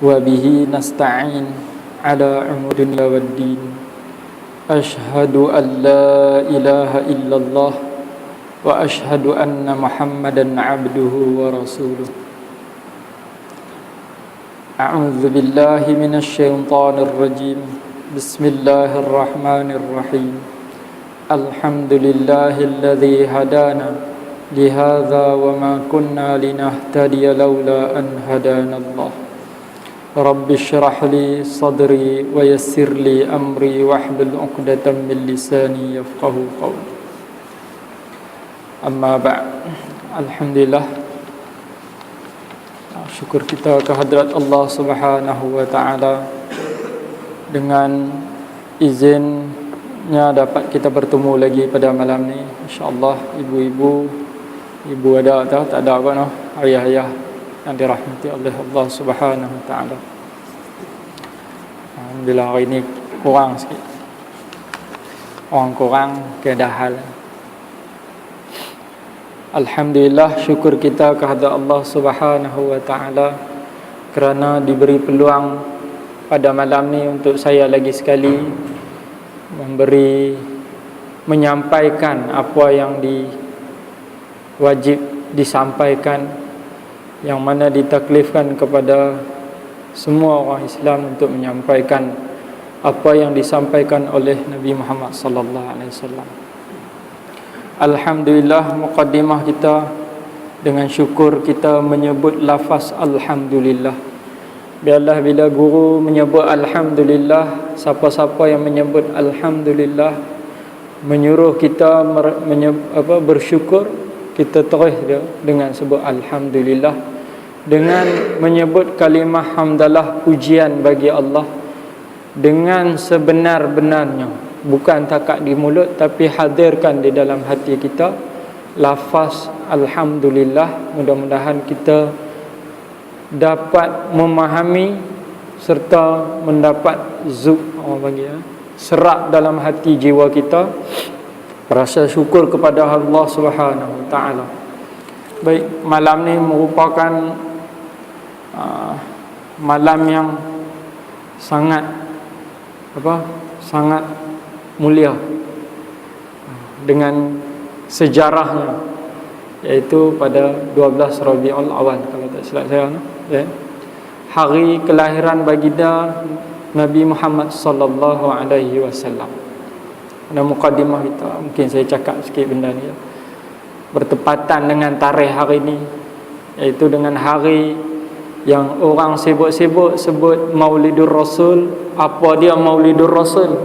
وبه نستعين على أمور الدنيا والدين أشهد أن لا إله إلا الله وأشهد أن محمدا عبده ورسوله أعوذ بالله من الشيطان الرجيم بسم الله الرحمن الرحيم الحمد لله الذي هدانا لهذا وما كنا لنهتدي لولا أن هدانا الله رب اشرح لي صدري ويسر لي أمري واحلل عقدة من لساني يفقهوا قولي أما بعد Alhamdulillah, syukur kita kehadrat Allah Subhanahu wa taala, dengan izinnya dapat kita bertemu lagi pada malam ni. Insya-Allah ibu ada atau tak ada apa noh, ayah-ayah yang dirahmati oleh Allah Subhanahu wa taala. Alhamdulillah hari ini kurang sikit. Orang kurang keadaan. Alhamdulillah, syukur kita kehadrat Allah Subhanahu wa taala kerana diberi peluang pada malam ni untuk saya lagi sekali menyampaikan apa yang wajib disampaikan, yang mana ditaklifkan kepada semua orang Islam untuk menyampaikan apa yang disampaikan oleh Nabi Muhammad sallallahu alaihi wasallam. Alhamdulillah, muqaddimah kita dengan syukur kita menyebut lafaz alhamdulillah. Biarlah bila guru menyebut alhamdulillah, siapa-siapa yang menyebut alhamdulillah menyuruh kita bersyukur, kita terus dia dengan sebut alhamdulillah, dengan menyebut kalimah hamdalah, pujian bagi Allah dengan sebenar-benarnya, bukan takat di mulut tapi hadirkan di dalam hati kita lafaz alhamdulillah. Mudah-mudahan kita dapat memahami serta mendapat serak dalam hati jiwa kita, rasa syukur kepada Allah Subhanahu wa taala. Baik, malam ni merupakan malam yang sangat mulia dengan sejarahnya, iaitu pada 12 Rabiul Awal kalau tak silap saya, hari kelahiran baginda Nabi Muhammad sallallahu alaihi wasallam. Dan mukadimah kita, mungkin saya cakap sikit benda ni bertepatan dengan tarikh hari ini, iaitu dengan hari yang orang sibuk-sibuk sebut Maulidur Rasul. Apa dia Maulidur Rasul?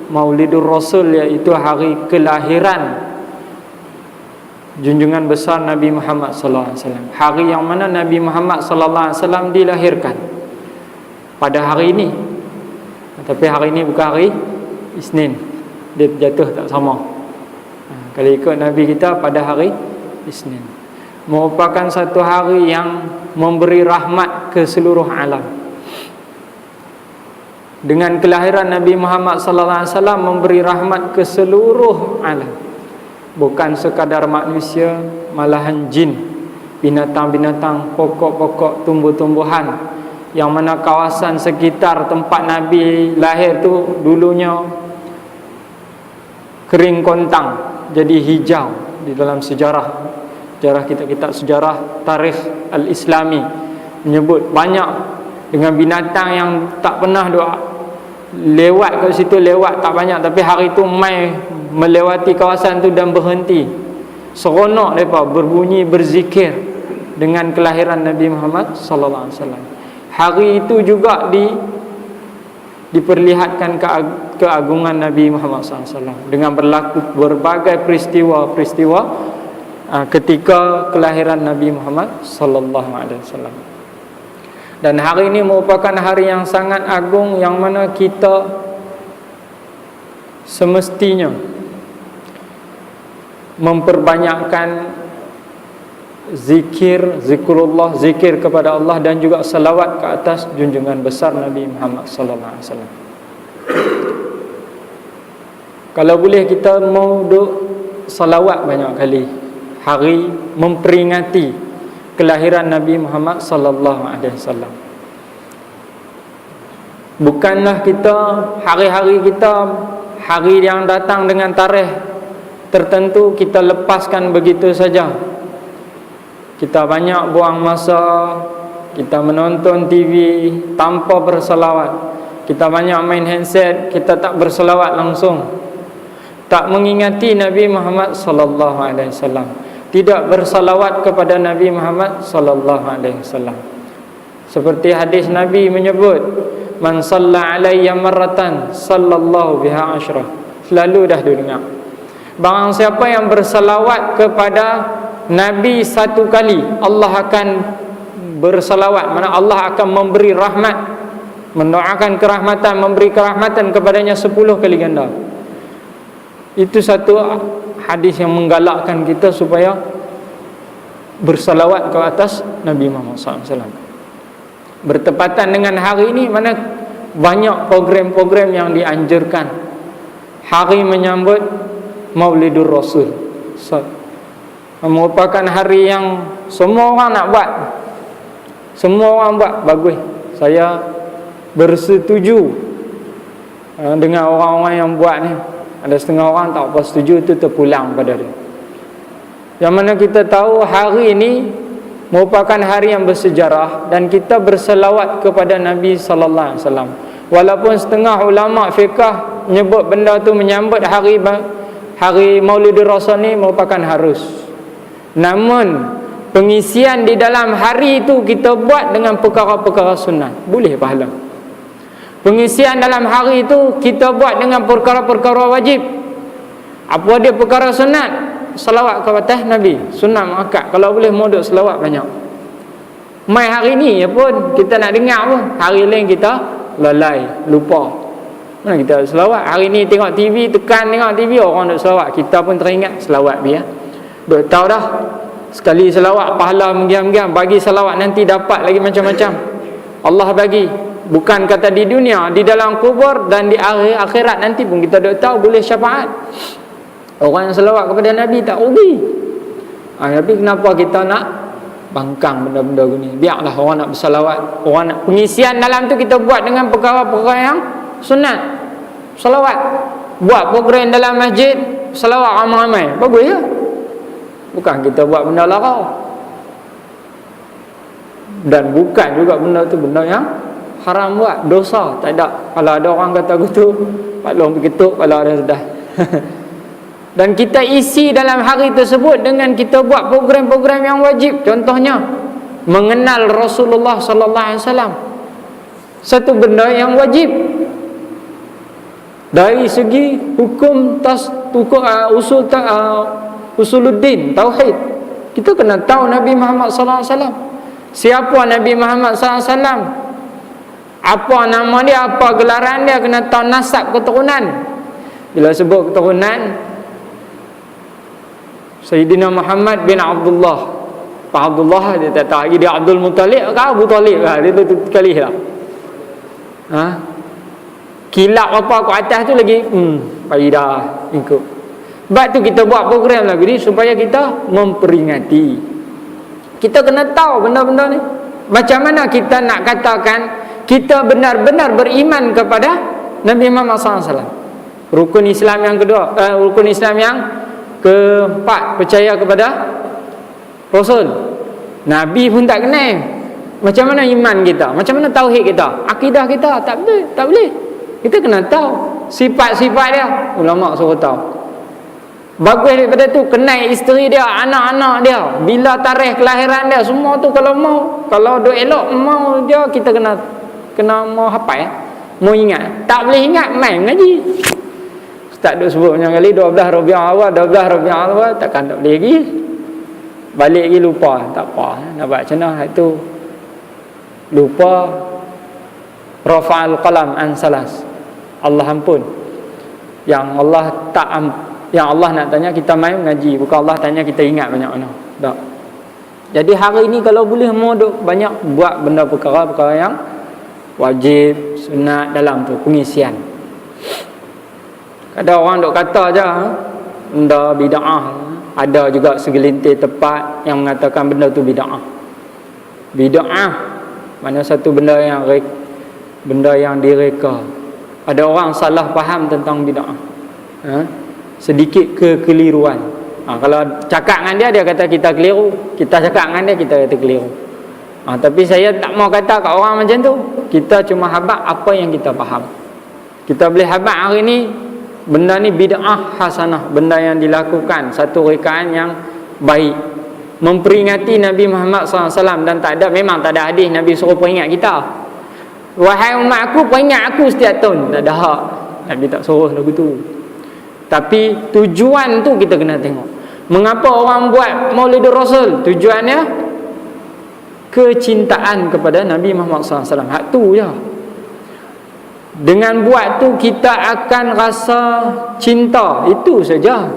Maulidur Rasul iaitu hari kelahiran junjungan besar Nabi Muhammad sallallahu alaihi wasallam. Hari yang mana Nabi Muhammad sallallahu alaihi wasallam dilahirkan pada hari ini. Tapi hari ini bukan hari Isnin. Dia jatuh tak sama. Kalau ikut Nabi kita pada hari Isnin, merupakan satu hari yang memberi rahmat ke seluruh alam. Dengan kelahiran Nabi Muhammad sallallahu alaihi wasallam memberi rahmat ke seluruh alam, bukan sekadar manusia, malahan jin, binatang-binatang, pokok-pokok, tumbuh-tumbuhan, yang mana kawasan sekitar tempat Nabi lahir tu dulunya kering kontang jadi hijau. Di dalam sejarah kitab sejarah tarikh al-Islami menyebut banyak dengan binatang yang tak pernah lewat kat situ, lewat tak banyak, tapi hari tu mai melewati kawasan tu dan berhenti. Seronok mereka berbunyi, berzikir dengan kelahiran Nabi Muhammad sallallahu alaihi wasallam. Hari itu juga diperlihatkan keagungan Nabi Muhammad sallallahu alaihi wasallam dengan berlaku berbagai peristiwa ketika kelahiran Nabi Muhammad sallallahu alaihi wasallam. Dan hari ini merupakan hari yang sangat agung, yang mana kita semestinya memperbanyakkan zikrullah, zikir kepada Allah, dan juga salawat ke atas junjungan besar Nabi Muhammad sallallahu alaihi wasallam. Kalau boleh kita mau salawat banyak kali hari memperingati kelahiran Nabi Muhammad sallallahu alaihi wasallam. Bukanlah kita hari-hari kita, hari yang datang dengan tarikh tertentu kita lepaskan begitu saja. Kita banyak buang masa, kita menonton TV tanpa berselawat. Kita banyak main handset, kita tak berselawat langsung. Tak mengingati Nabi Muhammad sallallahu alaihi wasallam. Tidak bersalawat kepada Nabi Muhammad sallallahu alaihi wasallam. Seperti hadis Nabi menyebut, man shalla alayya marratan sallallahu biha asyrah. Selalu dah dengar. Barang siapa yang bersalawat kepada Nabi satu kali, Allah akan bersalawat, mana Allah akan memberi rahmat, mendoakan kerahmatan, memberi kerahmatan kepadanya 10 kali ganda. Itu satu hadis yang menggalakkan kita supaya bersalawat ke atas Nabi Muhammad SAW. Bertepatan dengan hari ini, mana banyak program-program yang dianjurkan. Hari menyambut Maulidur Rasul, merupakan hari yang semua orang nak buat. Semua orang buat, bagus. Saya bersetuju dengan orang-orang yang buat ni. Ada setengah orang tak apa setuju, tu terpulang pada dia. Yang mana kita tahu hari ini merupakan hari yang bersejarah, dan kita berselawat kepada Nabi sallallahu alaihi wasallam. Walaupun setengah ulama fiqh menyebut benda tu menyambut hari Maulidur Rasul ni merupakan harus. Namun pengisian di dalam hari itu kita buat dengan perkara-perkara sunnah, boleh pahala. Pengisian dalam hari itu kita buat dengan perkara-perkara wajib. Apa dia perkara sunat? Selawat ke atas Nabi, sunat muakkad. Kalau boleh modok selawat banyak. Mai hari ni pun kita nak dengar pun, hari lain kita lalai, lupa. Mana kita selawat? Hari ni tengok TV, tekan tengok TV, orang nak selawat, kita pun teringat selawat biar. Duk tahu dah, sekali selawat pahala mengiam-giam, bagi selawat nanti dapat lagi macam-macam. Allah bagi, bukan kata di dunia, di dalam kubur dan di akhirat nanti pun kita duk tahu boleh syafaat. Orang yang selawat kepada Nabi tak rugi. Tapi kenapa kita nak bangkang benda-benda gini? Biarlah orang nak bersalawat, orang nak pengisian dalam tu kita buat dengan perkara-perkara yang sunat. Selawat, buat program dalam masjid, selawat ramai-ramai, bagus ya. Bukan kita buat benda larang. Dan bukan juga benda tu benda yang haram buat, dosa, tak ada. Kalau ada orang kata gitu, Pak Long pergi ketuk, kalau ada sudah. Dan kita isi dalam hari tersebut dengan kita buat program-program yang wajib. Contohnya mengenal Rasulullah sallallahu alaihi wasallam, satu benda yang wajib dari segi hukum usuluddin, tauhid. Kita kena tahu Nabi Muhammad sallallahu alaihi wasallam. Siapa Nabi Muhammad sallallahu alaihi wasallam? Apa nama dia, apa gelaran dia, kena tahu nasab keturunan. Bila sebut keturunan, Sayyidina Muhammad bin Abdullah, Pak Abdullah dia tak tahu, dia Abdul Muttalib ke Abu Talib lah, dia tu kali lah. Kilap apa ke atas tu lagi faidah ikut. Sebab tu kita buat program lagi ni supaya kita memperingati. Kita kena tahu benda-benda ni. Macam mana kita nak katakan kita benar-benar beriman kepada Nabi Muhammad SAW. Rukun Islam yang kedua, rukun Islam yang keempat, percaya kepada Rasul. Nabi pun tak kenal. Macam mana iman kita? Macam mana tauhid kita? Akidah kita? Tak betul, tak boleh. Kita kena tahu sifat-sifat dia. Ulama suruh tahu. Bagus daripada tu, kenal isteri dia, anak-anak dia, bila tarikh kelahiran dia, semua tu kalau mau, kalau duk elok mau dia, kita kena mau hafal, mau ingat. Tak boleh ingat, main ngaji. Tak duk sebut banyak kali 12 Rabiul Awal, 12 Rabiul Awal, takkan tak boleh lagi. Balik lagi lupa, tak apa. Nak buat macam mana itu? Lupa. Rafa'al qalam an salas. Allah ampun. Yang Allah tak yang Allah nak tanya kita main ngaji, bukan Allah tanya kita ingat banyak mana. Tak. Jadi hari ini kalau boleh mau duk banyak buat benda perkara-perkara yang wajib, sunat dalam tu, pengisian. Ada orang duk kata je benda bid'ah. Ada juga segelintir tempat yang mengatakan benda tu bid'ah. Bid'ah mana satu benda yang benda yang direka. Ada orang salah faham tentang bid'ah. Sedikit kekeliruan. Kalau cakap dengan dia, dia kata kita keliru. Kita cakap dengan dia, kita kata keliru. Tapi saya tak mau kata kat orang macam tu. Kita cuma habaq apa yang kita faham. Kita boleh habaq hari ni, benda ni bid'ah hasanah, benda yang dilakukan, satu rekaan yang baik, memperingati Nabi Muhammad SAW. Dan tak ada, memang tak ada hadis Nabi suruh peringat kita, wahai umat aku, peringat aku setiap tahun. Tak ada hak, Nabi tak suruh lagu tu. Tapi tujuan tu kita kena tengok. Mengapa orang buat Maulidur Rasul? Tujuannya kecintaan kepada Nabi Muhammad SAW. Hak tu je. Dengan buat tu kita akan rasa cinta. Itu saja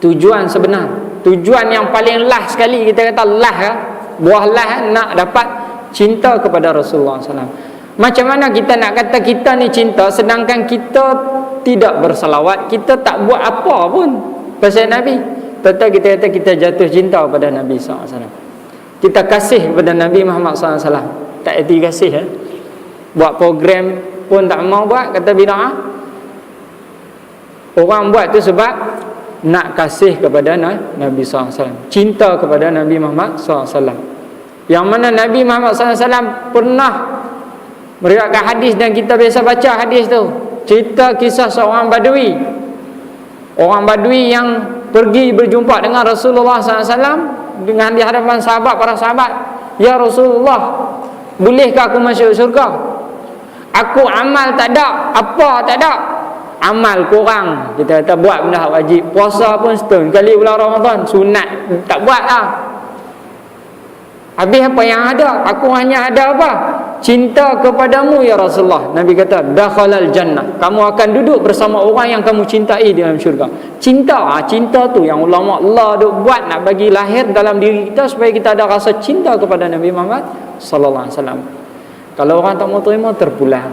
tujuan sebenar. Tujuan yang paling last sekali, kita kata last, buah last, nak dapat cinta kepada Rasulullah SAW. Macam mana kita nak kata kita ni cinta, sedangkan kita tidak bersalawat, kita tak buat apa pun pasal Nabi, tetap kita kata kita jatuh cinta kepada Nabi SAW. Kita kasih kepada Nabi Muhammad SAW. Tak erti kasih, buat program pun tak mau buat, kata bid'ah. Orang buat tu sebab nak kasih kepada Nabi SAW, cinta kepada Nabi Muhammad SAW. Yang mana Nabi Muhammad SAW pernah meriwayatkan hadis, dan kita biasa baca hadis tu, cerita kisah seorang badui. Orang badui yang pergi berjumpa dengan Rasulullah SAW, dengan di hadapan sahabat, para sahabat. Ya Rasulullah, bolehkah aku masuk syurga? Aku amal tak ada, apa tak ada, amal kurang. Kita kata buat benda wajib, puasa pun setahun kali bulan Ramadan, sunat tak buat lah. Habis apa yang ada? Aku hanya ada apa? Cinta kepadamu ya Rasulullah. Nabi kata dakhalal jannah, kamu akan duduk bersama orang yang kamu cintai di dalam syurga. Cinta, cinta tu yang ulama Allah duk buat, nak bagi lahir dalam diri kita supaya kita ada rasa cinta kepada Nabi Muhammad sallallahu alaihi wasallam. Kalau orang tak mau terima, terpulang.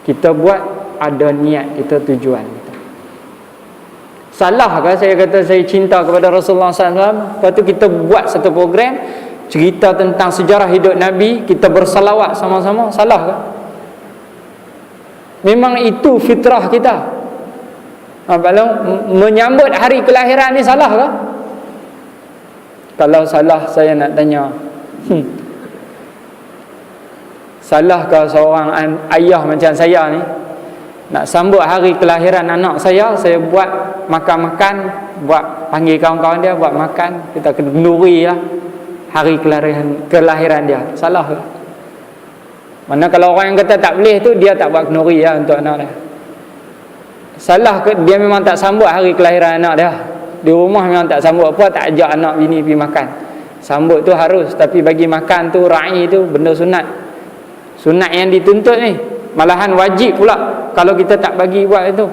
Kita buat ada niat kita, tujuan kita. Salahkah saya kata saya cinta kepada Rasulullah SAW, lepas tu kita buat satu program cerita tentang sejarah hidup Nabi, kita bersalawat sama-sama? Salahkah? Memang itu fitrah kita. Kalau menyambut hari kelahiran ni salahkah? Kalau salah, saya nak tanya, salahkah seorang ayah macam saya ni nak sambut hari kelahiran anak saya buat makan-makan, buat panggil kawan-kawan dia buat makan, kita kenduri lah hari kelahiran dia? Salah ke? Mana kalau orang yang kata tak boleh tu, dia tak buat kenduri lah untuk anak dia. Salah ke? Dia memang tak sambut hari kelahiran anak dia. Di rumah memang tak sambut apa, tak ajak anak bini pergi makan. Sambut tu harus, tapi bagi makan tu, ra'i tu benda sunat. Sunat yang dituntut ni, malahan wajib pula kalau kita tak bagi buat itu.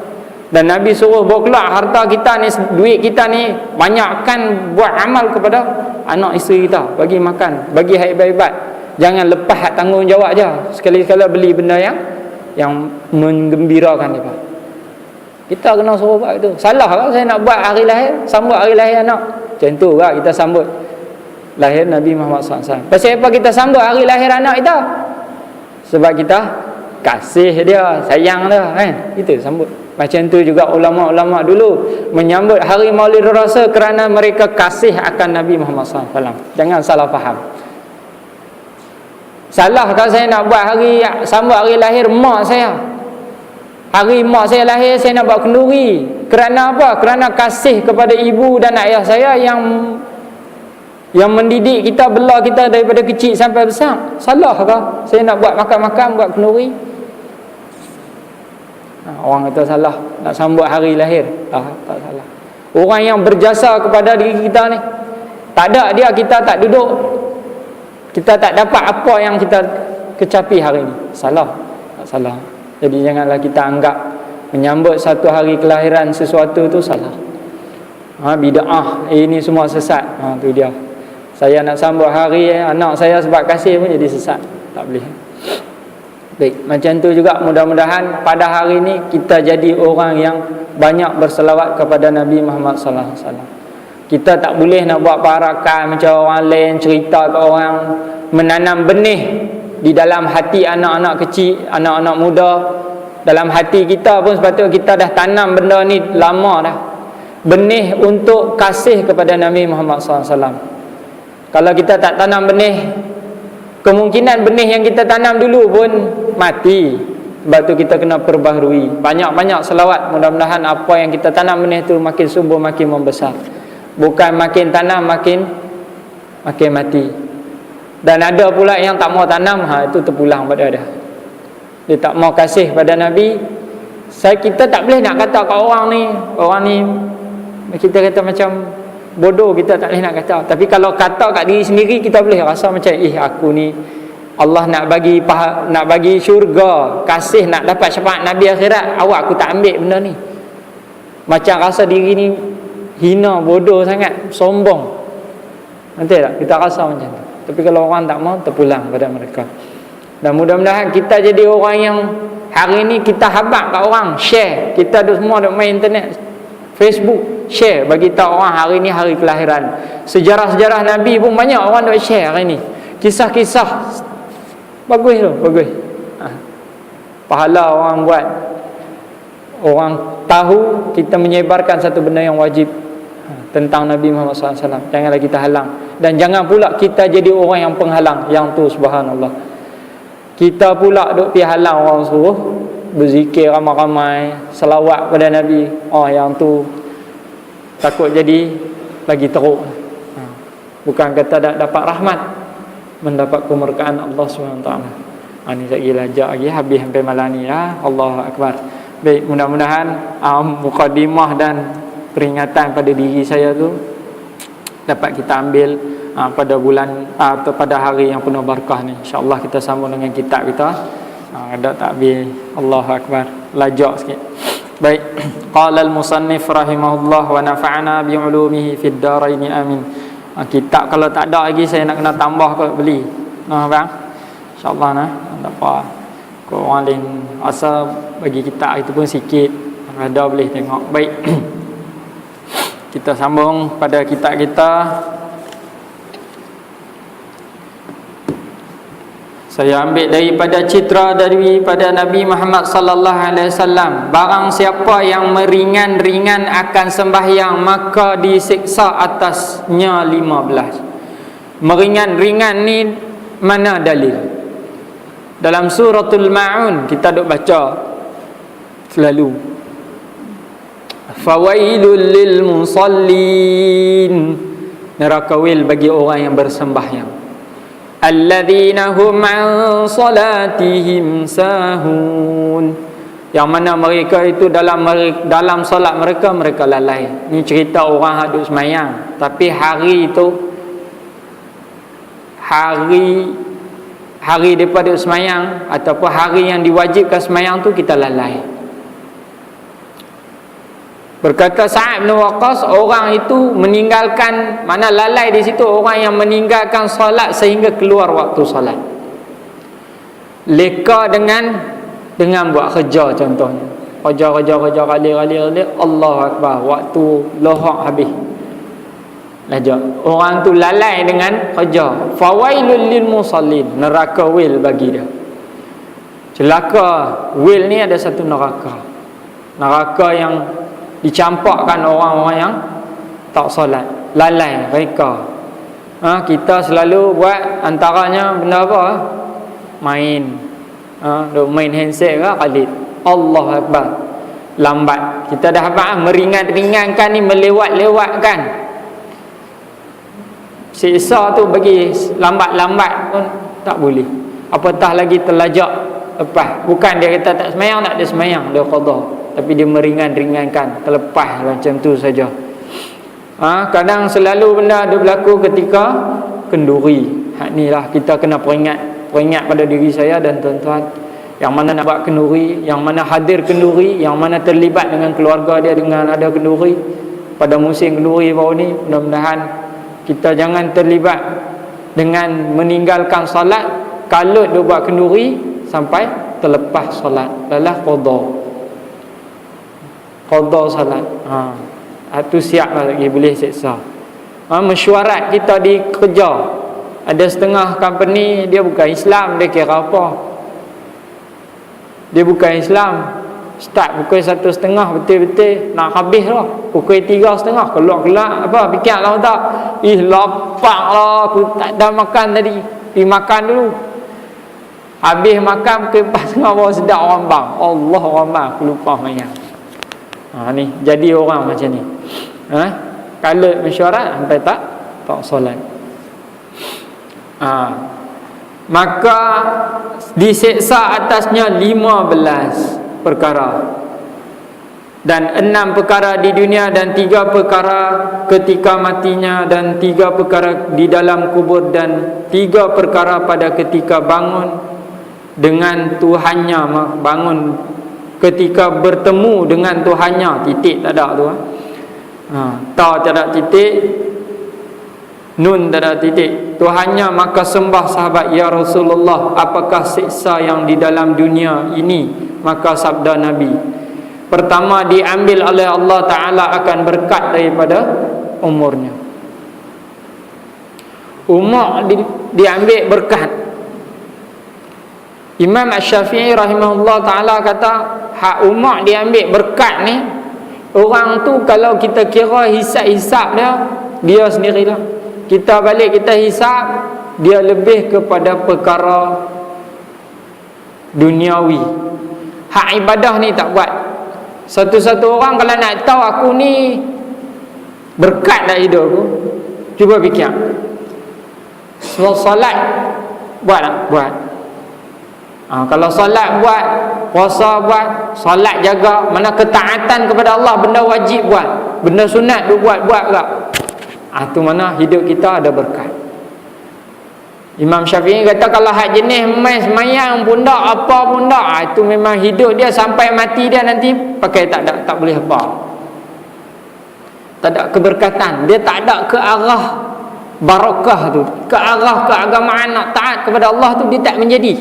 Dan Nabi suruh bawa keluar harta kita ni, duit kita ni, banyakkan buat amal kepada anak isteri kita, bagi makan, bagi haibat-haibat. Jangan lepas hak tanggungjawab je, sekali-sekala beli benda yang menggembirakan dia. Kita kena suruh buat itu. Salah kan saya nak buat hari lahir, sambut hari lahir anak? Macam tu kan kita sambut lahir Nabi Muhammad SAW. Pasal apa kita sambut hari lahir anak kita? Sebab kita kasih dia, sayang dia, kan? Itu sambut. Macam tu juga ulama-ulama dulu menyambut hari Maulidur Rasul kerana mereka kasih akan Nabi Muhammad SAW. Jangan salah faham. Salah kalau saya nak buat sambut hari lahir mak saya. Hari mak saya lahir, saya nak buat kenduri. Kerana apa? Kerana kasih kepada ibu dan ayah saya yang mendidik kita, bela kita daripada kecil sampai besar. Salah ke saya nak buat makan-makan, buat kenduri? Orang kata salah nak sambut hari lahir. Tak salah. Orang yang berjasa kepada diri kita ni, tak ada dia, kita tak duduk, kita tak dapat apa yang kita kecapi hari ni. Salah. Tak salah. Jadi janganlah kita anggap menyambut satu hari kelahiran sesuatu tu salah. Bid'ah, ini semua sesat. Tu dia. Saya nak sambut hari anak saya sebab kasih pun jadi sesat. Tak boleh. Baik, macam tu juga mudah-mudahan pada hari ini kita jadi orang yang banyak berselawat kepada Nabi Muhammad sallallahu alaihi wasallam. Kita tak boleh nak buat parakan macam orang lain, cerita ke orang, menanam benih di dalam hati anak-anak kecil, anak-anak muda, dalam hati kita pun sepatutnya kita dah tanam benda ni lama dah. Benih untuk kasih kepada Nabi Muhammad SAW. Kalau kita tak tanam benih, kemungkinan benih yang kita tanam dulu pun mati. Sebab tu kita kena perbaharui. Banyak-banyak selawat. Mudah-mudahan apa yang kita tanam benih tu makin subur, makin membesar. Bukan makin tanam makin mati. Dan ada pula yang tak mau tanam, itu terpulang pada dah. Dia tak mau kasih pada Nabi. Kita tak boleh nak kata kat orang ni kita kata macam bodoh, kita tak boleh nak kata. Tapi kalau kata kat diri sendiri, kita boleh rasa macam aku ni Allah nak bagi syurga, kasih nak dapat syafaat Nabi akhirat, awak aku tak ambil benda ni. Macam rasa diri ni hina, bodoh sangat, sombong. Nanti tak kita rasa macam tu. Tapi kalau orang tak mau, terpulang pada mereka. Dan mudah-mudahan kita jadi orang yang hari ni kita habaq kat orang, share. Kita semua duk main internet, Facebook, share bagi tahu orang hari ni hari kelahiran. Sejarah-sejarah Nabi pun banyak orang duk share hari ni. Kisah-kisah bagus tu, bagus. Pahala orang buat, orang tahu, kita menyebarkan satu benda yang wajib tentang Nabi Muhammad SAW. Janganlah kita halang. Dan jangan pula kita jadi orang yang penghalang. Yang tu subhanallah, kita pula duk pi halang orang suruh berzikir ramai-ramai, selawat pada Nabi. Yang tu takut jadi lagi teruk. Bukan kata tak dapat rahmat, mendapat kemurkaan Allah SWT. Ini lagi lajak lagi, habis sampai malam ni ya. Allahu Akbar. Baik, mudah-mudahan mukadimah dan peringatan pada diri saya tu dapat kita ambil pada bulan atau pada hari yang penuh barakah ni. InsyaAllah kita sambung dengan kitab kita. Ada takbir Allahu Akbar, lajak sikit. Baik, qala al-musannif rahimahullah wa nafa'ana bi 'ulumihi fid dharain amin. Kitab kalau tak ada lagi saya nak kena tambah ke beli. Bang. InsyaAllah tak apa. Kau orang lain asal bagi kitab itu pun sikit. Ada boleh tengok. Baik. Kita sambung pada kitab kita. Saya ambil daripada citra daripada Nabi Muhammad sallallahu alaihi wasallam. Barang siapa yang meringan-ringan akan sembahyang, maka disiksa atasnya 15. Meringan-ringan ni mana dalil? Dalam suratul Ma'un kita duk baca selalu. Fawailul lil musallin. Neraka wil bagi orang yang bersembahyang. Alladzina hum an salatihim sahun. Yang mana mereka itu dalam solat mereka lalai. Ini cerita orang hadut semayang, tapi hari itu hari daripada semayang ataupun hari yang diwajibkan semayang tu kita lalai. Berkata Sa'ad bin Waqqas, orang itu meninggalkan, mana lalai di situ orang yang meninggalkan solat sehingga keluar waktu solat. Leka dengan buat kerja contohnya. Kerja kali Allahu Akbar, waktu lohak habis. Lajak. Orang tu lalai dengan kerja. Fawailul lil musallin, neraka wil bagi dia. Celaka. Wil ni ada satu neraka. Neraka yang dicampakkan orang-orang yang tak solat, lalai mereka. Kita selalu buat antaranya benda apa? Main. Duk main handset ke khalid. Allah Akbar. Lambat. Kita dah faham meringankan ni, melewat-lewatkan. Siksa tu bagi lambat-lambat pun tak boleh. Apatah lagi terlajak lepas. Bukan dia kata tak semayang, tak ada semayang, dia qada. Tapi dia meringankan, terlepas macam tu saja. Kadang selalu benda ada berlaku ketika kenduri. Hak ni lah kita kena peringat pada diri saya dan tuan-tuan yang mana nak buat kenduri, yang mana hadir kenduri, yang mana terlibat dengan keluarga dia dengan ada kenduri pada musim kenduri baru ni. Mudah-mudahan kita jangan terlibat dengan meninggalkan solat kalau dia buat kenduri sampai terlepas solat. Lalah qada salat. Itu siap lagi boleh siksa. Mesyuarat kita di kerja. Ada setengah company dia bukan Islam, dia kira apa? Dia bukan Islam. Start pukul 1:30 betul-betul nak habis lah. Pukul 3:30 keluar apa fikirlah tak. Lapar lah, aku tak ada makan tadi. Pergi makan dulu. Habis makan pukul 4:30 baru sedap orang bang. Allah orang bang, aku lupa mayang. Ni jadi orang macam ni. Kalau mesyuarat sampai tak solat. Maka diseksa atasnya 15 perkara, dan 6 perkara di dunia, dan 3 perkara ketika matinya, dan 3 perkara di dalam kubur, dan 3 perkara pada ketika bangun dengan Tuhannya. Bangun ketika bertemu dengan Tuhannya. Titik tak ada tu. Ta tak ada titik, nun tak ada titik. Tuhannya maka sembah sahabat, ya Rasulullah, apakah siksa yang di dalam dunia ini? Maka sabda Nabi, pertama diambil oleh Allah Ta'ala akan berkat daripada umurnya. Umur diambil berkat. Imam Asy-Syafi'i rahimahullah Ta'ala kata, hak umur diambil berkat ni, orang tu kalau kita kira hisap-hisap dia sendirilah. Kita balik kita hisap, dia lebih kepada perkara duniawi. Hak ibadah ni tak buat. Satu-satu orang kalau nak tahu aku ni berkat dah hidup aku, cuba fikir. Solat buat tak? Buat. Kalau solat buat, puasa buat, solat jaga, mana ketaatan kepada Allah, benda wajib buat, benda sunat tu buat tak? Tu mana hidup kita ada berkat. Imam Syafi'i kata kalau hak jenis main semayang pun tak, apa pun tak, itu memang hidup dia sampai mati dia nanti pakai tak boleh apa. Tak ada keberkatan, dia tak ada ke arah barakah tu, ke arah keagamaan nak taat kepada Allah tu, dia tak menjadi.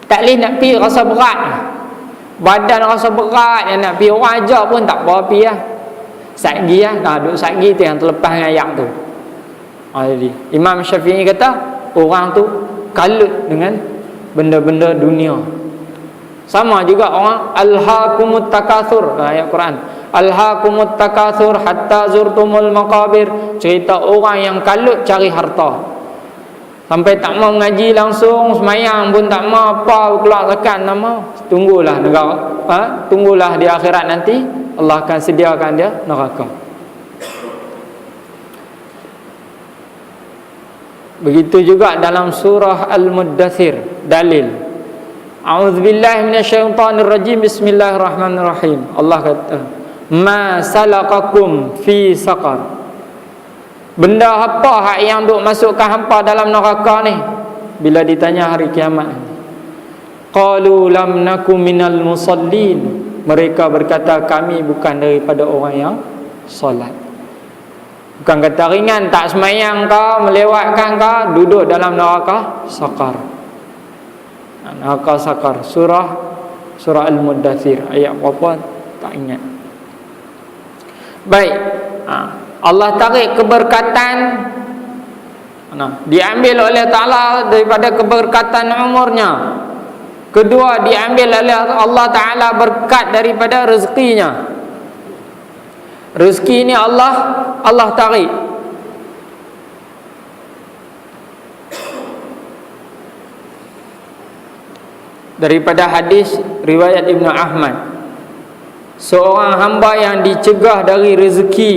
Tak boleh nak pergi rasa berat, badan rasa berat, yang nak pergi orang ajar pun tak apa pergi lah. Satgi lah, duduk satgi tu yang terlepas dengan ayat tu. Jadi Imam Syafi'i kata orang tu kalut dengan benda-benda dunia. Sama juga orang alhaakumut takatsur, ayat Quran, alhaakumut takatsur hatta zurtumul maqabir, cerita orang yang kalut cari harta sampai tak mau mengaji langsung, semayang pun tak mau, apa keluar zakat tak mau. Tunggulah negara, tunggulah di akhirat nanti Allah akan sediakan dia neraka. Begitu juga dalam surah Al-Muddathir, dalil. A'udzubillahi minasyaitonirrajim. Bismillahirrahmanirrahim. Allah kata, "Ma salakakum fi saqar." Benda apa hak yang duk masukkan hampa dalam neraka ni? Bila ditanya hari kiamat. Qalu lam nakum minal musallin. Mereka berkata kami bukan daripada orang yang solat. Bukan kata ringan, tak semayang kau, melewatkan kau, duduk dalam neraka sakar. Neraka sakar. Surah Al-Muddathir, ayat berapa tak ingat. Baik. Allah tarik keberkatan, diambil oleh Ta'ala daripada keberkatan umurnya. Kedua, diambil oleh Allah Ta'ala berkat daripada rezekinya. Rezeki ni Allah tarik. Daripada hadis riwayat Ibnu Ahmad, seorang hamba yang dicegah dari rezeki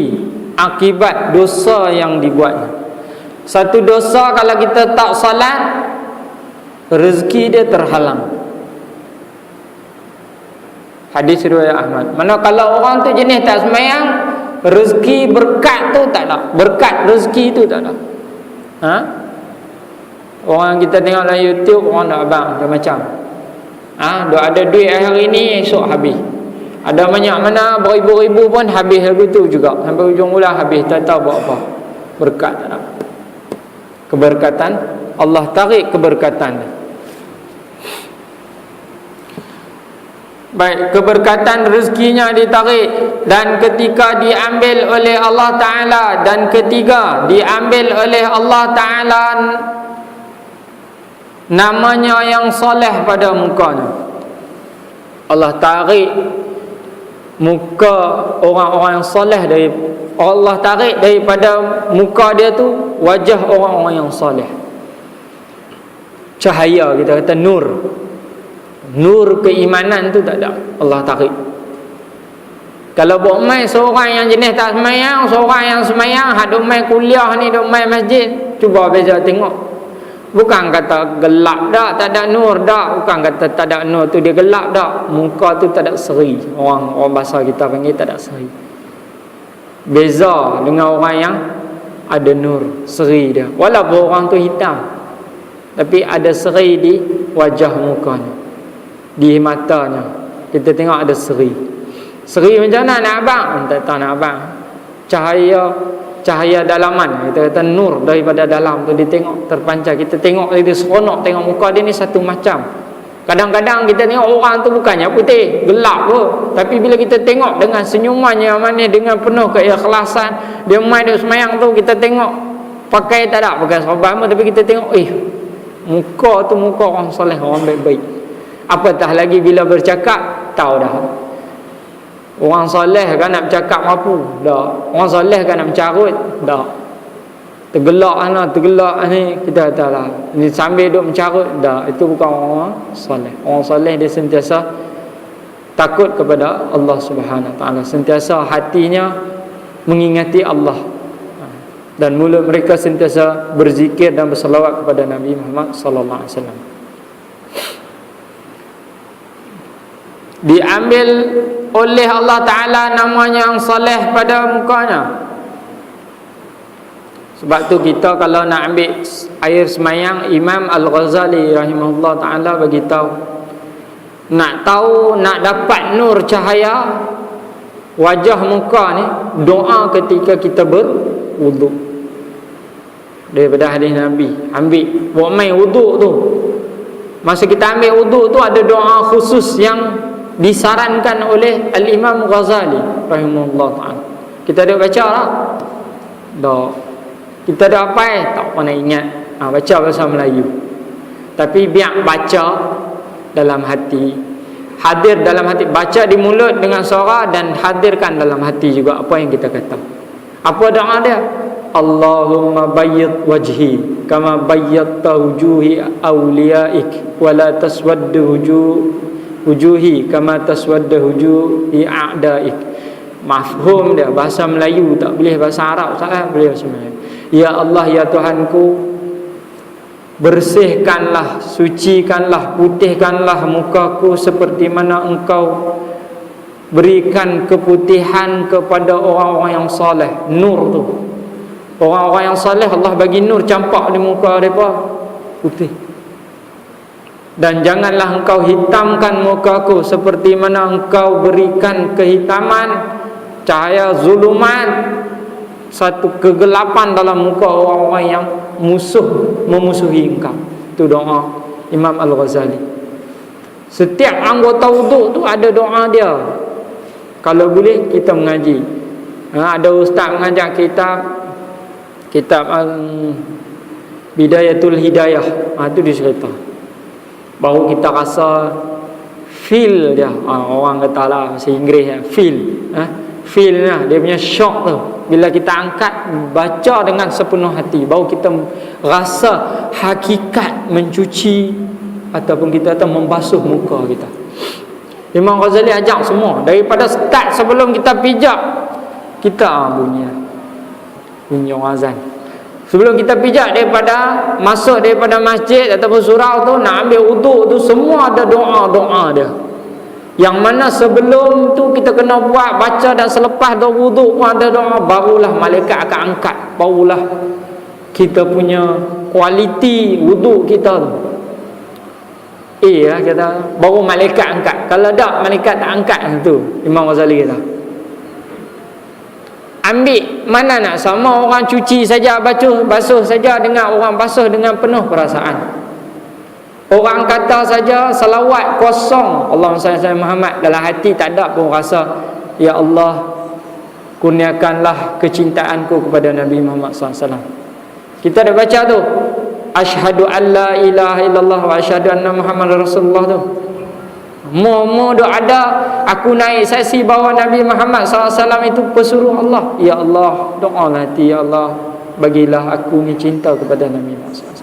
akibat dosa yang dibuatnya. Satu dosa kalau kita tak salat, rezeki dia terhalang. Hadis riwayat Ahmad. Mana kalau orang tu jenis tak semayang, rezeki berkat tu tak ada, berkat rezeki tu tak ada. Orang kita tengok dalam YouTube, orang nak abang macam duk ada duit hari ni, esok habis. Ada banyak mana beribu-ribu pun habis lagu tu juga, sampai ujung bulan habis, tak tahu buat apa. Berkat tak ada. Keberkatan Allah tarik keberkatan. baik keberkatan rezekinya ditarik, dan ketika diambil oleh Allah Ta'ala, dan ketiga diambil oleh Allah Ta'ala namanya yang soleh pada mukanya. Allah tarik muka orang-orang yang soleh dari Allah, tarik daripada muka dia tu wajah orang-orang yang soleh. Cahaya, kita kata nur, nur keimanan tu tak ada, Allah tarik. Kalau buat mai seorang yang jenis tak semayang, seorang yang semayang, duk mai kuliah ni, duk mai masjid, cuba beza tengok. Bukan kata gelap dah, tak ada nur dah, bukan kata tak ada nur tu dia gelap dah, muka tu tak ada seri. Orang bahasa kita panggil tak ada seri. Beza dengan orang yang ada nur, seri dia. Walaupun orang tu hitam, tapi ada seri di wajah mukanya, di matanya. Kita tengok ada seri. Seri macam mana nak abang? Tak tahu nak abang. Cahaya dalaman, kita kata nur daripada dalam tu, dia tengok terpancar. Kita tengok dia seronok, tengok muka dia ni satu macam. Kadang-kadang kita tengok orang tu bukannya putih, gelap pun, tapi bila kita tengok dengan senyumannya manis, dengan penuh keikhlasan, dia main dia semayang tu, kita tengok pakai tak ada pakai serban, tapi kita tengok muka tu muka orang soleh, orang baik-baik. Apatah lagi bila bercakap, tahu dah orang soleh kan nak bercakap mampu dah, orang soleh kan nak bercarut dah. Tergelak ni kita katalah ni sambil duk mencarut dah, itu bukan orang soleh. Orang soleh dia sentiasa takut kepada Allah Subhanahu Wa Taala, sentiasa hatinya mengingati Allah, dan mulut mereka sentiasa berzikir dan berselawat kepada Nabi Muhammad sallallahu alaihi wasallam. Diambil oleh Allah Ta'ala namanya yang soleh pada mukanya. Sebab tu kita kalau nak ambil air semayang, Imam Al-Ghazali rahimahullah Ta'ala beritahu, nak tahu, nak dapat nur cahaya wajah muka ni, doa ketika kita berwuduk. Daripada hadis Nabi, ambil buat main wuduk tu, masa kita ambil wuduk tu ada doa khusus yang disarankan oleh Al-Imam Ghazali rahimahullah ta'ala. Kita ada baca tak? Tak. Kita ada apa? Tak pernah ingat. Baca bahasa Melayu. Tapi biar baca dalam hati, hadir dalam hati. Baca di mulut dengan suara dan hadirkan dalam hati juga apa yang kita kata. Apa doa dia? Allahumma bayyid wajhi kama bayyadta wujuhi awliyaik wa la taswaddu wujuhi kama taswadda wujuhi a'daik. Mafhum dia bahasa Melayu, tak boleh bahasa Arab, tak boleh bahasa Melayu. Ya Allah, ya Tuhanku, bersihkanlah, sucikanlah, putihkanlah mukaku seperti mana Engkau berikan keputihan kepada orang-orang yang soleh. Nur tu, orang-orang yang soleh Allah bagi nur campak di muka mereka putih. Dan janganlah engkau hitamkan mukaku seperti mana engkau berikan kehitaman, cahaya zulumat, satu kegelapan dalam muka orang-orang yang memusuhi engkau. Itu doa Imam Al-Ghazali. Setiap anggota wuduk tu ada doa dia. Kalau boleh kita mengaji. Ada ustaz mengajar kitab Bidayatul Hidayah. Itu dia cerita. Baru kita rasa feel dia. Orang kata lah bahasa Inggeris ya, feel. Feel lah, dia punya shock tu. Bila kita angkat baca dengan sepenuh hati, baru kita rasa hakikat mencuci ataupun kita kata membasuh muka kita. Imam Ghazali ajak semua daripada start sebelum kita pijak, kita bunyi orang azan. Sebelum kita pijak, daripada masuk daripada masjid ataupun surau tu, nak ambil wuduk tu, semua ada doa-doa dia. Yang mana sebelum tu kita kena buat, baca, dan selepas dah wuduk pun ada doa. Barulah malaikat akan angkat, barulah kita punya kualiti wuduk kita tu lah kata, baru malaikat angkat. Kalau tak, malaikat tak angkat tu. Imam Ghazali kata, ambil mana nak sama orang cuci saja, basuh saja dengan orang basuh dengan penuh perasaan. Orang kata saja salawat kosong, Allahumma salli ala Muhammad, dalam hati tak ada pun rasa, ya Allah, kurniakanlah kecintaanku kepada Nabi Muhammad SAW. Kita dah baca tu, asyhadu an la ilaha illallah wa asyhadu anna Muhammadar Rasulullah tu. Mu dok ada aku naik saksi bahawa Nabi Muhammad SAW itu pesuruh Allah. Ya Allah, doalah hati, ya Allah, bagilah aku ni cinta kepada Nabi Muhammad SAW.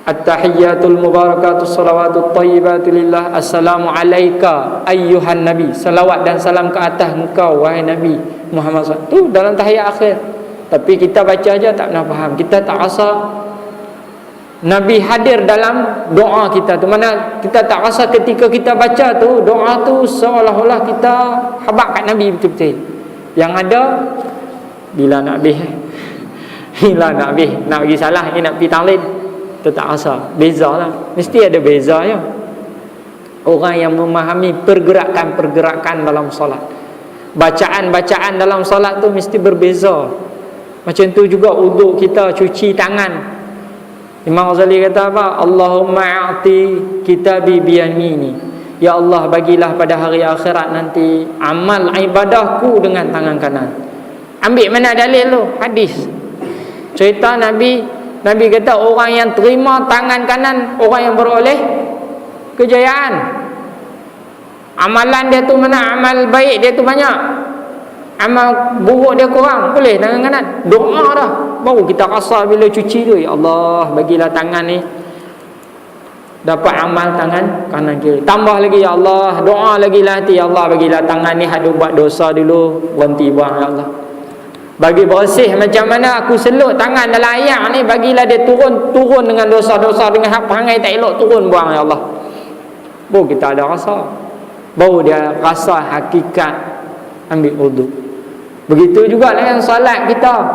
At-tahiyyatul mubarakatus salawatut thayyibatu lillah. Assalamu alayka ayyuhan nabi. Salawat dan salam ke atas engkau wahai Nabi Muhammad SAW. Tu dalam tahiyat akhir. Tapi kita baca aja tak pernah faham. Kita tak rasa Nabi hadir dalam doa kita tu. Mana kita tak rasa ketika kita baca tu, doa tu seolah-olah kita habaq kat Nabi betul-betul. Yang ada bila nak habis bila nak habis, nak pergi salah, nak pergi tahlil, kita tak rasa. Beza lah. Mesti ada beza ya. Orang yang memahami pergerakan-pergerakan dalam solat, bacaan-bacaan dalam solat tu mesti berbeza. Macam tu juga uduk kita, cuci tangan. Imam Ghazali kata apa? Allahumma a'ti kitabi biyamini. Ya Allah, bagilah pada hari akhirat nanti amal ibadahku dengan tangan kanan. Ambil mana dalil tu? Hadis. Cerita Nabi kata orang yang terima tangan kanan, orang yang beroleh kejayaan. Amalan dia tu mana? Amal baik dia tu banyak, amal buruk dia kurang. Boleh tangan kanan. Doa dah, baru kita rasa bila cuci tu, ya Allah, bagilah tangan ni dapat amal tangan kanan kiri. Tambah lagi, ya Allah, doa lagi lah hati, ya Allah, bagilah tangan ni ada buat dosa dulu, berhenti buang, ya Allah. Bagi bersih macam mana aku seluk tangan dalam air ni, bagilah dia turun dengan dosa-dosa, dengan hak perangai tak elok, turun buang, ya Allah. Baru kita ada rasa, baru dia rasa hakikat ambil wudu. Begitu juga dengan salat kita,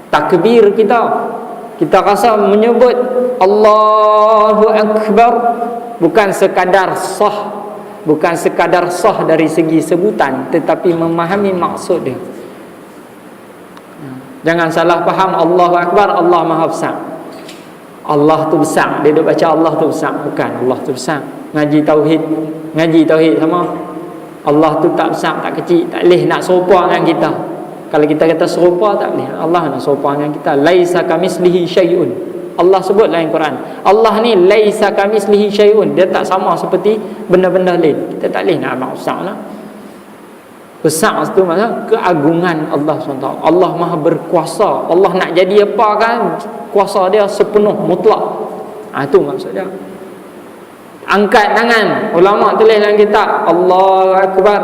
takbir kita rasa menyebut Allahu Akbar bukan sekadar sah dari segi sebutan, tetapi memahami maksud dia. Jangan salah faham Allahu Akbar, Allah Maha Besar. Allah tu besar, dia duk baca Allah tu besar. Bukan, Allah tu besar. Ngaji tauhid sama. Allah tu tak besar, tak kecil, tak boleh nak serupa dengan kita. Kalau kita kata serupa, tak boleh. Allah nak serupa dengan kita. Laisa kamislihi syai'un. Allah sebut dalam Quran, Allah ni laisa kamislihi syai'un. Dia tak sama seperti benda-benda lain. Kita tak boleh nak abang besar lah. Besar itu maksudnya keagungan Allah SWT. Allah Maha berkuasa. Allah nak jadi apa kan, kuasa dia sepenuh mutlak. Itu maksud dia. Angkat tangan, ulama tulis dalam kitab, Allahu Akbar.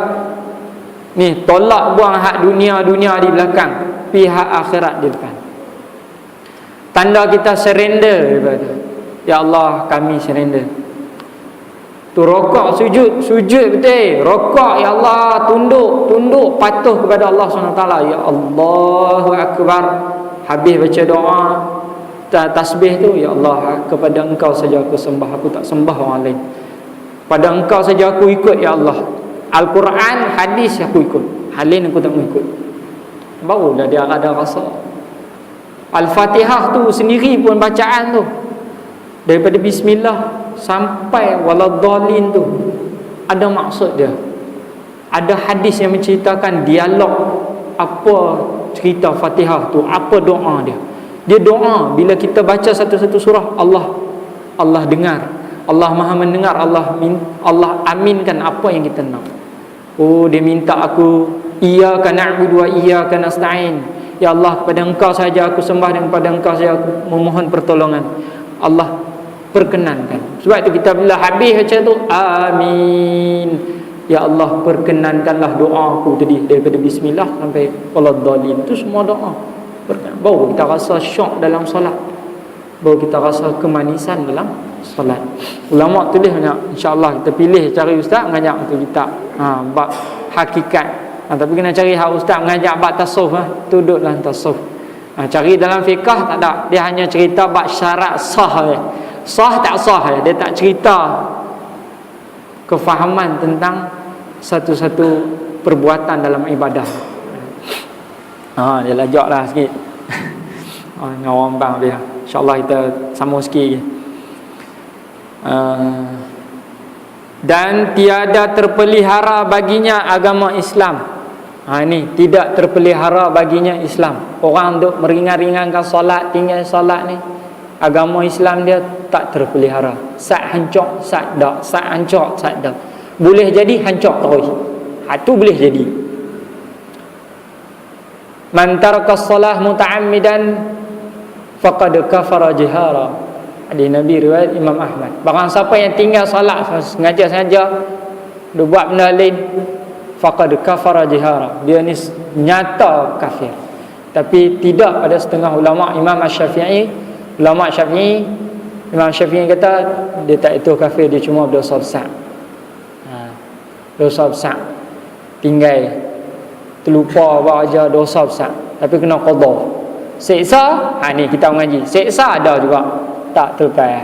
Ni tolak buang hak dunia di belakang, pihak akhirat di depan. Tanda kita surrender daripada, ya Allah, kami surrender. Tu rokok, sujud betul. Rokok, ya Allah, tunduk patuh kepada Allah SWT. Ya Allahu Akbar. Habis baca doa, tasbih tu, ya Allah, kepada Engkau saja aku sembah, aku tak sembah orang lain. Pada Engkau saja aku ikut, ya Allah. Al-Quran, hadis aku ikut, hal lain aku tak mengikut. Barulah dia ada rasa. Al-Fatihah tu sendiri pun bacaan tu, daripada bismillah sampai waladhdallin tu ada maksud dia. Ada hadis yang menceritakan dialog apa cerita Fatihah tu, apa doa dia. Dia doa bila kita baca satu-satu surah, Allah dengar, Allah Maha mendengar, Allah aminkan apa yang kita nak. Oh, dia minta aku, iyyaka na'budu wa iyyaka nasta'in. Ya Allah, kepada Engkau saja aku sembah dan kepada Engkau saja aku memohon pertolongan. Allah perkenankan. Sebab itu kita bila habis macam tu, amin. Ya Allah, perkenankanlah doa aku tadi daripada bismillah sampai waladhdallin. Itu semua doa. Baru kita rasa syok dalam solat, baru kita rasa kemanisan dalam solat. Ulama tulis banyak. InsyaAllah kita pilih cari ustaz mengajak untuk kita bab hakikat. Tapi kena cari hak ustaz mengajak bab tasawuf, duduk dalam tasawuf. Cari dalam fiqah tak ada. Dia hanya cerita bab syarat sah. Sah tak sah, dia tak cerita kefahaman tentang satu-satu perbuatan dalam ibadah. Dia lajak lah sikit. Ngawang bang dia. InsyaAllah kita sambung sikit lagi. Dan tiada terpelihara baginya agama Islam. Ini tidak terpelihara baginya Islam. Orang duk meringan-ringankan solat, tinggal solat ni, agama Islam dia tak terpelihara. Sat hancur, sat dak, sat hancur, sat dak. Boleh jadi hancur terus. Tu boleh jadi. Man taraka as-salah muta'ammidan faqad kafara jihara. Hadis Nabi riwayat Imam Ahmad. Barang siapa yang tinggal solat sengaja-sengaja dia buat benda lain, faqad kafara jihara. Dia ni nyata kafir. Tapi tidak pada setengah ulama. Imam Syafi'i kata dia tak itu kafir, dia cuma berdosa besar. Dosa besar. Tinggal terlupa buat aja, dosa besar. Tapi kena qada. Siksa, ni kita mengaji. Siksa ada juga. Tak terlepas.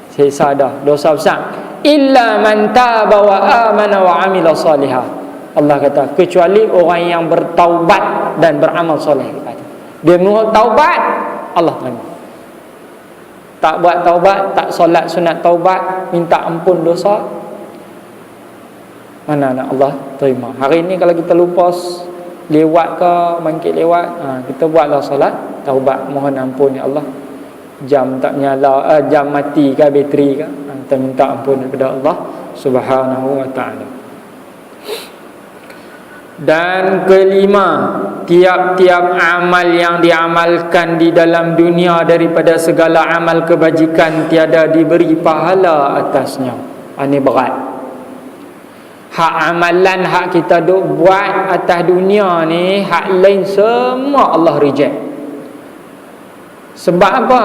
Siksa ada, dosa besar. Illa man taba wa amana wa amila salihah. Allah kata kecuali orang yang bertaubat dan beramal soleh. Dia mau taubat, Allah terima. Tak buat taubat, tak solat sunat taubat, minta ampun dosa, mana nak Allah terima. Hari ni kalau kita lupa lewat ke bangkit lewat, kita buatlah solat taubat, mohon ampun ya Allah, jam tak menyala, jam mati ke bateri ke, kita minta ampun kepada Allah Subhanahu wa taala. Dan kelima, tiap-tiap amal yang diamalkan di dalam dunia daripada segala amal kebajikan tiada diberi pahala atasnya. Ini berat. Hak amalan hak kita duk buat atas dunia ni, hak lain semua Allah reject. Sebab apa?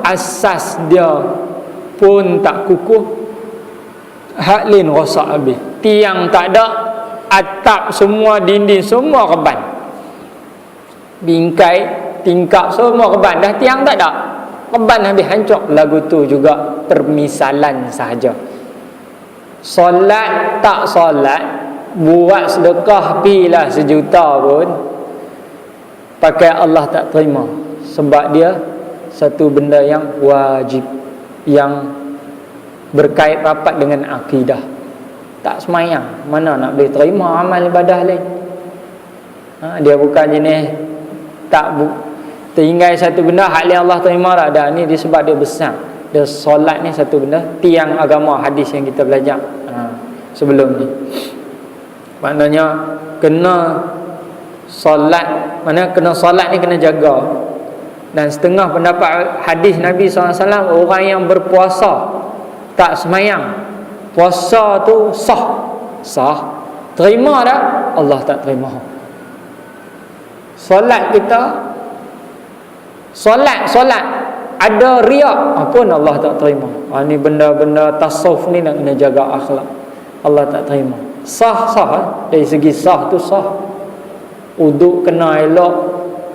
Asas dia pun tak kukuh, hak lain rosak habis. Tiang tak ada, atap semua, dinding semua reban, bingkai tingkap semua reban, dah tiang tak ada, reban habis, hancur. Lagu tu juga permisalan sahaja. Solat tak solat, buat sedekah pilah 1 juta pun, pakai Allah tak terima. Sebab dia satu benda yang wajib, yang berkait rapat dengan akidah. Tak semayang, mana nak boleh terima amal ibadah lain. Dia bukan jenis tinggal satu benda hak lain Allah terima tak ada. Ni disebab dia besar. Dia solat ni satu benda tiang agama, hadis yang kita belajar sebelum ni. Maknanya kena solat, mana kena solat ni kena jaga. Dan setengah pendapat hadis Nabi SAW, orang yang berpuasa tak semayang, puasa tu sah, terima tak? Allah tak terima. Solat kita, solat ada riak pun Allah tak terima. Ni benda-benda tasawuf ni nak kena jaga akhlak, Allah tak terima. Sah dari segi sah tu sah, uduk kena elok,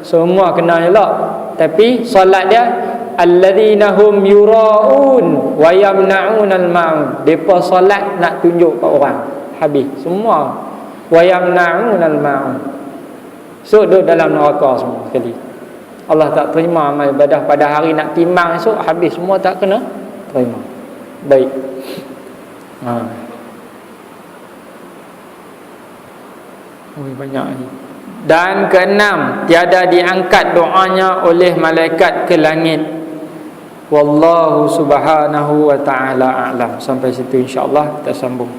semua kena elok. Tapi solat dia alladzina hum yura'un wa yamna'un al-ma'un. Depa solat nak tunjuk kat orang, habis semua wa yamna'un al-ma'un. So duduk dalam neraka semua sekali. Allah tak terima amal ibadah. Pada hari nak timbang esok, habis semua tak kena terima. Baik. Banyak ni. Dan keenam, tiada diangkat doanya oleh malaikat ke langit. Wallahu subhanahu wa ta'ala a'lam. Sampai situ insya-Allah kita sambung.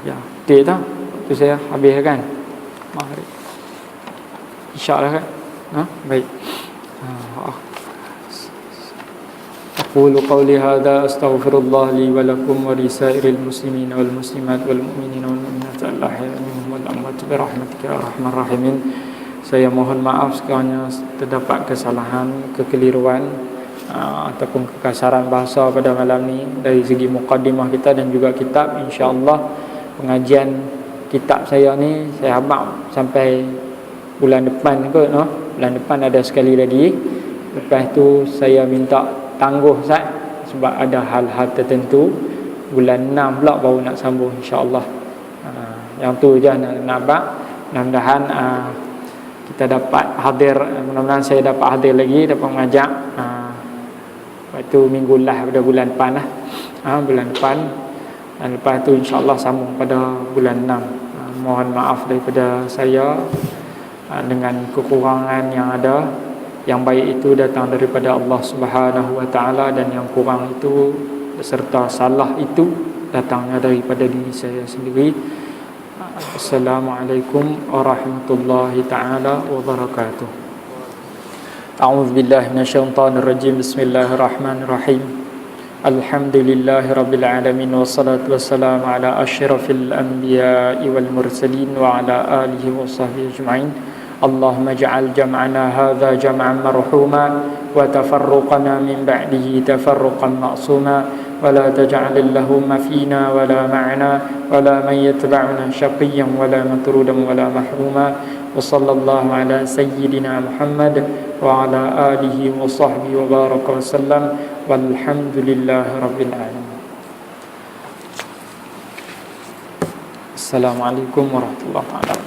Ya. Betul tak? Tu saya habis kan? Maghrib. Insya-Allah kan? Baik. Aqulu qawli hadha astaghfirullah li wa lakum wa lisairil muslimin wal muslimat wal mu'minin wal mu'minat al-ahya'i wal amwat bi rahmatika ya arhamar rahimin. Saya mohon maaf sekiranya terdapat kesalahan, kekeliruan ataupun kekasaran bahasa pada malam ni dari segi muqaddimah kita dan juga kitab. Insya-Allah pengajian kitab saya ni saya habaq sampai bulan depan kot, bulan depan ada sekali lagi. Lepas tu saya minta tangguh Ustaz sebab ada hal-hal tertentu. Bulan 6 pula baru nak sambung insya-Allah. Yang tu je nak bak. Mudah-mudahan kita dapat hadir, mudah-mudahan saya dapat hadir lagi, dapat mengajak Lepas tu minggu lah pada bulan depan lah. Bulan depan. Dan lepas tu insya-Allah sambung pada bulan 6. Mohon maaf daripada saya dengan kekurangan yang ada. Yang baik itu datang daripada Allah Subhanahu wa taala, dan yang kurang itu beserta salah itu datangnya daripada diri saya sendiri. Assalamualaikum warahmatullahi taala wabarakatuh. A'udzu billahi minasyaitonir rajim. Bismillahirrahmanirrahim. Alhamdulillahirabbil alamin wassalatu wassalamu ala asyrafil anbiya'i wal mursalin wa ala alihi washabbihi ajma'in. Allahumma ij'al jam'ana hadza jam'an marhuma wa tafarruqana min ba'dihi tafarruqan ma'suma wa la taj'al lahumma fina wa la ma'ana wa la man yatba'una shaqiyyan wa la matrudan wa la mahruma. Wa sallallahu ala sayyidina Muhammad wa ala alihi wa sahbihi wa baraka wa sallam, walhamdulillahi rabbil alamin. Assalamualaikum warahmatullahi wabarakatuh.